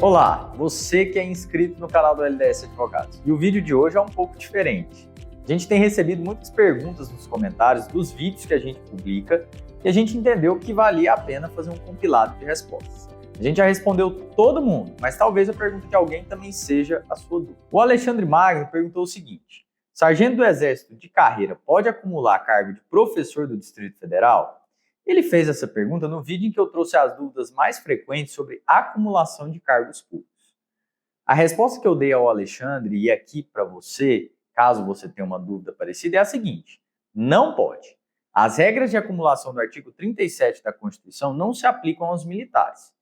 Olá, você que é inscrito no canal do LDS Advogados. E o vídeo de hoje é um pouco diferente. A gente tem recebido muitas perguntas nos comentários dos vídeos que a gente publica e a gente entendeu que valia a pena fazer um compilado de respostas. A gente já respondeu todo mundo, mas talvez a pergunta de alguém também seja a sua dúvida. O Alexandre Magno perguntou o seguinte: sargento do Exército de carreira pode acumular cargo de professor do Distrito Federal? Ele fez essa pergunta no vídeo em que eu trouxe as dúvidas mais frequentes sobre acumulação de cargos públicos. A resposta que eu dei ao Alexandre e aqui para você, caso você tenha uma dúvida parecida, é a seguinte: não pode. As regras de acumulação do artigo 37 da Constituição não se aplicam aos militares.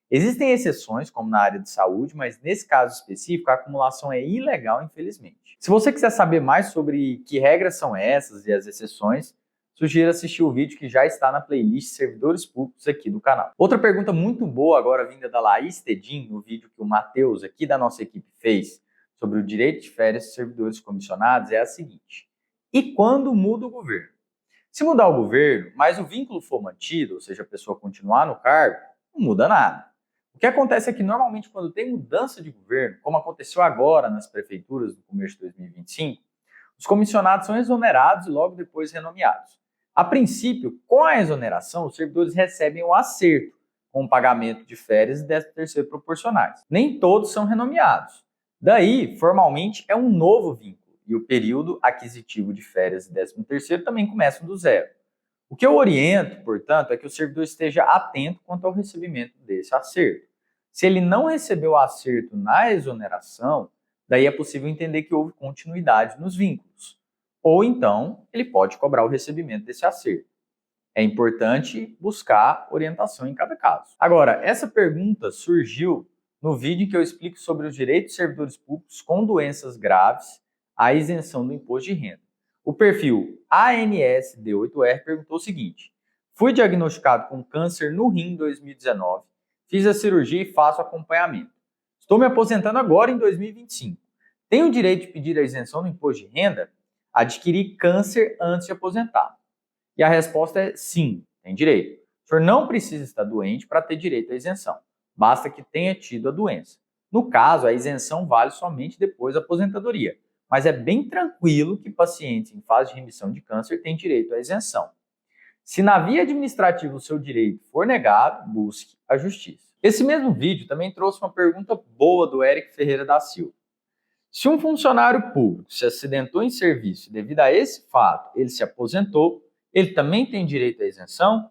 Existem exceções, como na área de saúde, mas nesse caso específico a acumulação é ilegal, infelizmente. Se você quiser saber mais sobre que regras são essas e as exceções, sugiro assistir o vídeo que já está na playlist Servidores Públicos aqui do canal. Outra pergunta muito boa agora vinda da Laís Tedim, no vídeo que o Matheus aqui da nossa equipe fez sobre o direito de férias de servidores comissionados é a seguinte: e quando muda o governo? Se mudar o governo, mas o vínculo for mantido, ou seja, a pessoa continuar no cargo, não muda nada. O que acontece é que normalmente quando tem mudança de governo, como aconteceu agora nas prefeituras no começo de 2025, os comissionados são exonerados e logo depois renomeados. A princípio, com a exoneração, os servidores recebem o acerto com o pagamento de férias e 13º proporcionais. Nem todos são renomeados. Daí, formalmente, é um novo vínculo e o período aquisitivo de férias e 13º também começa do zero. O que eu oriento, portanto, é que o servidor esteja atento quanto ao recebimento desse acerto. Se ele não recebeu o acerto na exoneração, daí é possível entender que houve continuidade nos vínculos. Ou então, ele pode cobrar o recebimento desse acerto. É importante buscar orientação em cada caso. Agora, essa pergunta surgiu no vídeo em que eu explico sobre os direitos de servidores públicos com doenças graves à isenção do imposto de renda. O perfil ANSD8R perguntou o seguinte: fui diagnosticado com câncer no rim em 2019, fiz a cirurgia e faço acompanhamento. Estou me aposentando agora em 2025. Tenho o direito de pedir a isenção do imposto de renda? Adquirir câncer antes de aposentar? E a resposta é sim, tem direito. O senhor não precisa estar doente para ter direito à isenção. Basta que tenha tido a doença. No caso, a isenção vale somente depois da aposentadoria. Mas é bem tranquilo que pacientes em fase de remissão de câncer têm direito à isenção. Se na via administrativa o seu direito for negado, busque a justiça. Esse mesmo vídeo também trouxe uma pergunta boa do Eric Ferreira da Silva. Se um funcionário público se acidentou em serviço e devido a esse fato ele se aposentou, ele também tem direito à isenção?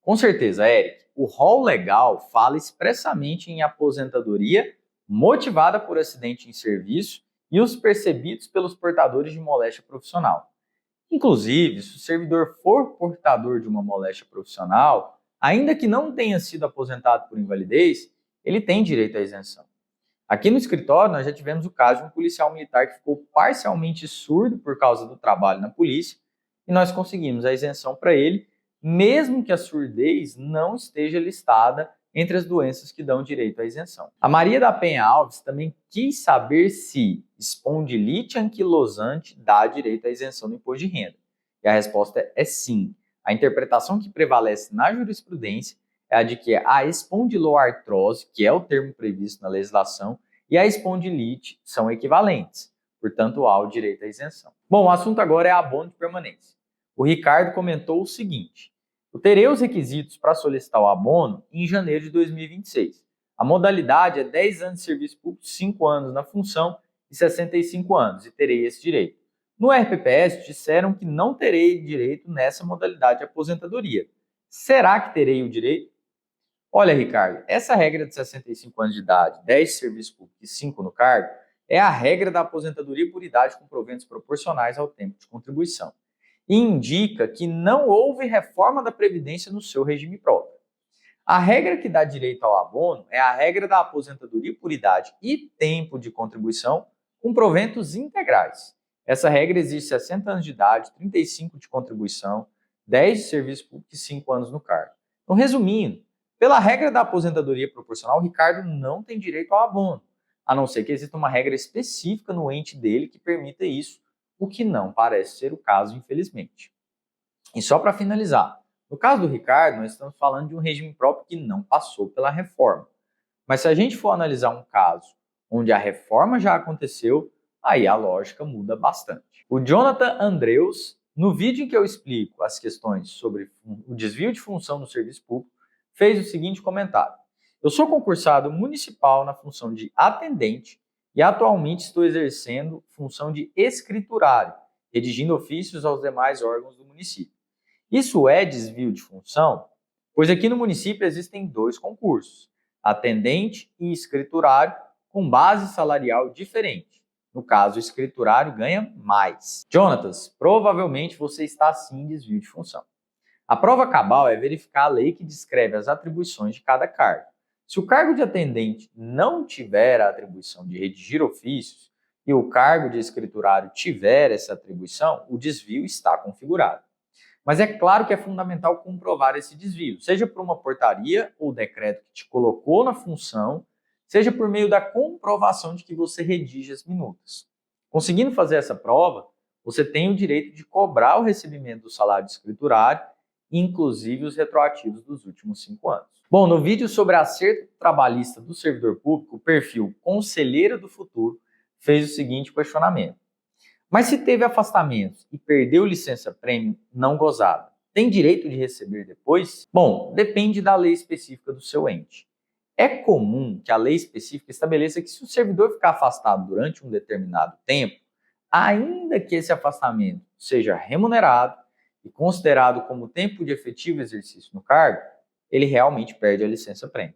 Com certeza, Eric. O rol legal fala expressamente em aposentadoria motivada por acidente em serviço e os percebidos pelos portadores de moléstia profissional. Inclusive, se o servidor for portador de uma moléstia profissional, ainda que não tenha sido aposentado por invalidez, ele tem direito à isenção. Aqui no escritório, nós já tivemos o caso de um policial militar que ficou parcialmente surdo por causa do trabalho na polícia e nós conseguimos a isenção para ele, mesmo que a surdez não esteja listada entre as doenças que dão direito à isenção. A Maria da Penha Alves também quis saber se espondilite anquilosante dá direito à isenção do imposto de renda. E a resposta é sim. A interpretação que prevalece na jurisprudência é a de que a espondiloartrose, que é o termo previsto na legislação, e a espondilite são equivalentes. Portanto, há o direito à isenção. Bom, o assunto agora é abono de permanência. O Ricardo comentou o seguinte: eu terei os requisitos para solicitar o abono em janeiro de 2026. A modalidade é 10 anos de serviço público, 5 anos na função e 65 anos, e terei esse direito. No RPPS, disseram que não terei direito nessa modalidade de aposentadoria. Será que terei o direito? Olha, Ricardo, essa regra de 65 anos de idade, 10 de serviço público e 5 no cargo, é a regra da aposentadoria por idade com proventos proporcionais ao tempo de contribuição. E indica que não houve reforma da Previdência no seu regime próprio. A regra que dá direito ao abono é a regra da aposentadoria por idade e tempo de contribuição com proventos integrais. Essa regra exige 60 anos de idade, 35 de contribuição, 10 de serviço público e 5 anos no cargo. Então, resumindo, pela regra da aposentadoria proporcional, o Ricardo não tem direito ao abono, a não ser que exista uma regra específica no ente dele que permita isso, o que não parece ser o caso, infelizmente. E só para finalizar, no caso do Ricardo, nós estamos falando de um regime próprio que não passou pela reforma. Mas se a gente for analisar um caso onde a reforma já aconteceu, aí a lógica muda bastante. O Jonathan Andreus, no vídeo em que eu explico as questões sobre o desvio de função no serviço público, fez o seguinte comentário: eu sou concursado municipal na função de atendente e atualmente estou exercendo função de escriturário, redigindo ofícios aos demais órgãos do município. Isso é desvio de função? Pois aqui no município existem 2 concursos, atendente e escriturário, com base salarial diferente. No caso, o escriturário ganha mais. Jonatas, provavelmente você está sim em desvio de função. A prova cabal é verificar a lei que descreve as atribuições de cada cargo. Se o cargo de atendente não tiver a atribuição de redigir ofícios e o cargo de escriturário tiver essa atribuição, o desvio está configurado. Mas é claro que é fundamental comprovar esse desvio, seja por uma portaria ou decreto que te colocou na função, seja por meio da comprovação de que você redige as minutas. Conseguindo fazer essa prova, você tem o direito de cobrar o recebimento do salário de escriturário, inclusive os retroativos dos últimos 5 anos. Bom, no vídeo sobre acerto trabalhista do servidor público, o perfil Conselheira do Futuro fez o seguinte questionamento: mas se teve afastamentos e perdeu licença-prêmio não gozada, tem direito de receber depois? Bom, depende da lei específica do seu ente. É comum que a lei específica estabeleça que se o servidor ficar afastado durante um determinado tempo, ainda que esse afastamento seja remunerado e considerado como tempo de efetivo exercício no cargo, ele realmente perde a licença-prêmio.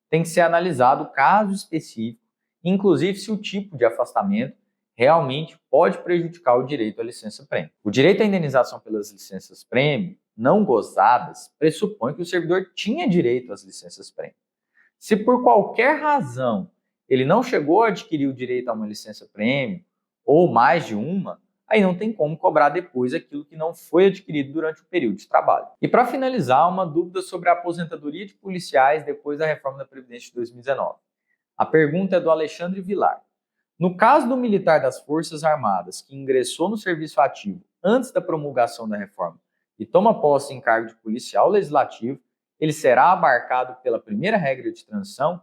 Tem que ser analisado o caso específico, inclusive se o tipo de afastamento realmente pode prejudicar o direito à licença-prêmio. O direito à indenização pelas licenças-prêmio não gozadas pressupõe que o servidor tinha direito às licenças-prêmio. Se por qualquer razão ele não chegou a adquirir o direito a uma licença-prêmio, ou mais de uma, aí não tem como cobrar depois aquilo que não foi adquirido durante o período de trabalho. E para finalizar, uma dúvida sobre a aposentadoria de policiais depois da reforma da Previdência de 2019. A pergunta é do Alexandre Vilar. No caso do militar das Forças Armadas que ingressou no serviço ativo antes da promulgação da reforma e toma posse em cargo de policial legislativo, ele será abarcado pela primeira regra de transição,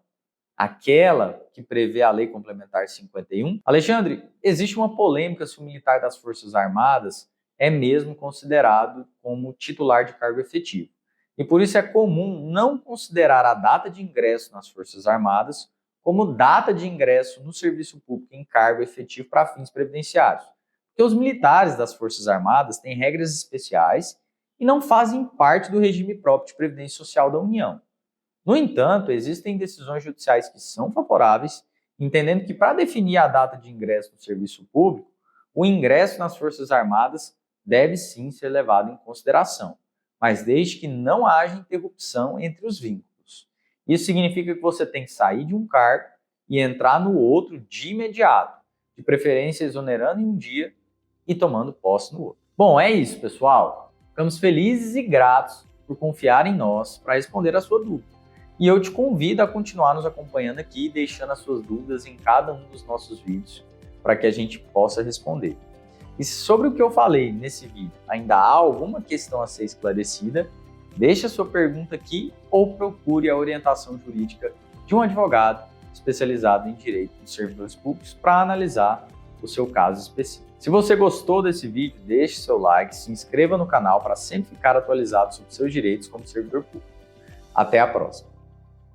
aquela que prevê a Lei Complementar 51? Alexandre, existe uma polêmica se o militar das Forças Armadas é mesmo considerado como titular de cargo efetivo. E por isso é comum não considerar a data de ingresso nas Forças Armadas como data de ingresso no serviço público em cargo efetivo para fins previdenciários. Porque os militares das Forças Armadas têm regras especiais e não fazem parte do regime próprio de previdência social da União. No entanto, existem decisões judiciais que são favoráveis, entendendo que para definir a data de ingresso no serviço público, o ingresso nas Forças Armadas deve sim ser levado em consideração, mas desde que não haja interrupção entre os vínculos. Isso significa que você tem que sair de um cargo e entrar no outro de imediato, de preferência exonerando em um dia e tomando posse no outro. Bom, é isso, pessoal. Ficamos felizes e gratos por confiar em nós para responder a sua dúvida. E eu te convido a continuar nos acompanhando aqui, deixando as suas dúvidas em cada um dos nossos vídeos, para que a gente possa responder. E se sobre o que eu falei nesse vídeo ainda há alguma questão a ser esclarecida, deixe a sua pergunta aqui ou procure a orientação jurídica de um advogado especializado em direito dos servidores públicos para analisar o seu caso específico. Se você gostou desse vídeo, deixe seu like, se inscreva no canal para sempre ficar atualizado sobre seus direitos como servidor público. Até a próxima!